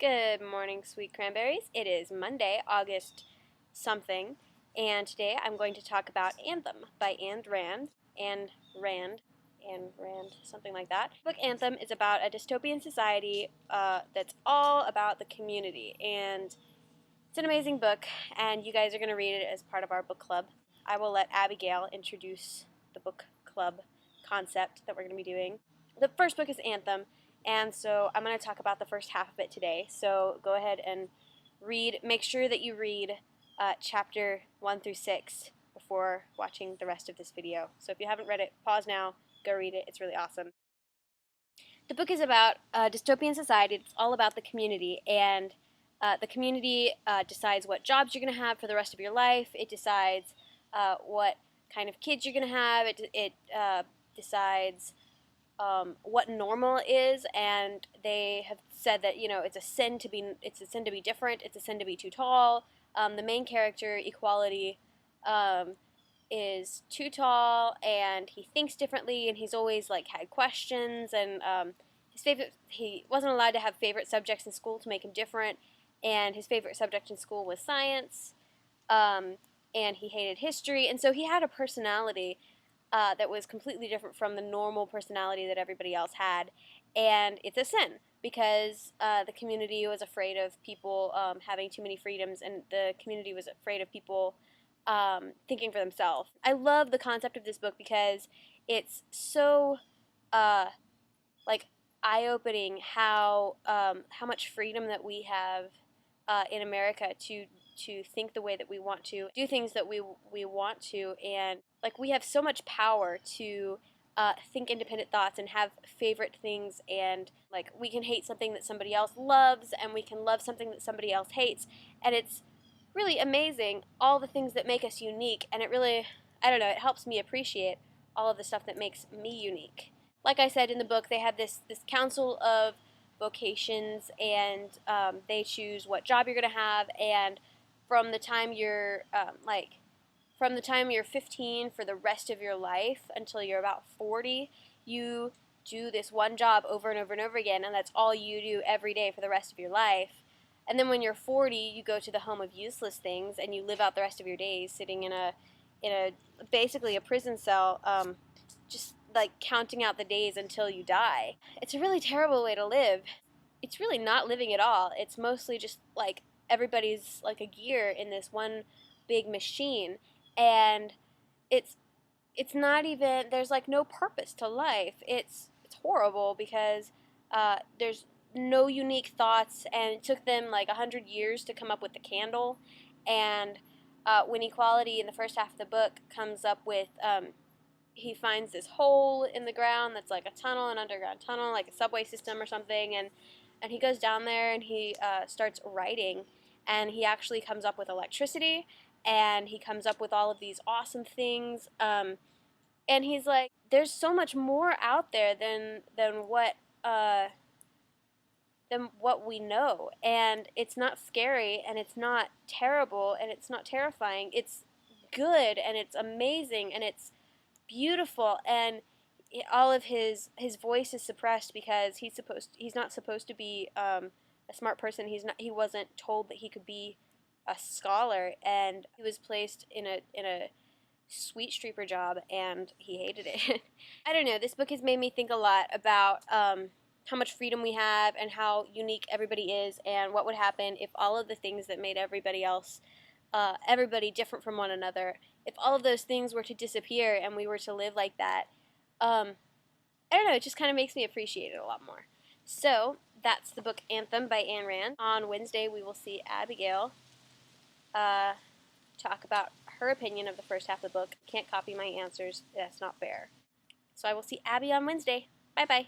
Good morning, Sweet Cranberries. It is Monday, August something, and today I'm going to talk about Anthem by Ayn Rand. Ayn Rand, something like that. The book Anthem is about a dystopian society that's all about the community, and it's an amazing book, and you guys are going to read it as part of our book club. I will let Abigail introduce the book club concept that we're going to be doing. The first book is Anthem, and so I'm going to talk about the first half of it today. So go ahead and read. Make sure that you read chapter 1 through 6 before watching the rest of this video. So if you haven't read it, pause now, go read it. It's really awesome. The book is about a dystopian society. It's all about the community, and the community decides what jobs you're going to have for the rest of your life. It decides what kind of kids you're going to have. It decides what normal is, and they have said that it's a sin to be different. It's a sin to be too tall. The main character, Equality, is too tall, and he thinks differently, and he's always had questions, and he wasn't allowed to have favorite subjects in school to make him different, and his favorite subject in school was science, and he hated history, and so he had a personality that was completely different from the normal personality that everybody else had, and it's a sin because the community was afraid of people having too many freedoms, and the community was afraid of people thinking for themselves. I love the concept of this book because it's so eye-opening how much freedom that we have in America to think the way that we want to, do things that we want to, and we have so much power to think independent thoughts and have favorite things, and we can hate something that somebody else loves, and we can love something that somebody else hates, and it's really amazing, all the things that make us unique, and it really, I don't know, it helps me appreciate all of the stuff that makes me unique. Like I said in the book, they have this council of vocations, and they choose what job you're going to have, and from the time you're 15 for the rest of your life until you're about 40, you do this one job over and over and over again, and that's all you do every day for the rest of your life. And then when you're 40, you go to the home of useless things, and you live out the rest of your days sitting in a basically a prison cell, just counting out the days until you die. It's a really terrible way to live. It's really not living at all. It's mostly just everybody's a gear in this one big machine, and it's not even, there's no purpose to life. It's horrible because there's no unique thoughts, and it took them 100 years to come up with the candle. And when Equality in the first half of the book comes up with he finds this hole in the ground that's a tunnel, an underground tunnel, a subway system or something, and he goes down there, and he starts writing, and he actually comes up with electricity, and he comes up with all of these awesome things, and he's there's so much more out there than what we know, and it's not scary, and it's not terrible, and it's not terrifying. It's good, and it's amazing, and it's beautiful, and all of his voice is suppressed because he's not supposed to be a smart person. He wasn't told that he could be a scholar, and he was placed in a sweet streeper job, and he hated it. I don't know, this book has made me think a lot about how much freedom we have, and how unique everybody is, and what would happen if all of the things that made everybody different from one another, if all of those things were to disappear and we were to live like that. I don't know, it just kind of makes me appreciate it a lot more. So that's the book Anthem by Ayn Rand. On Wednesday we will see Abigail talk about her opinion of the first half of the book. Can't copy my answers, that's not fair. So I will see Abby on Wednesday. Bye bye.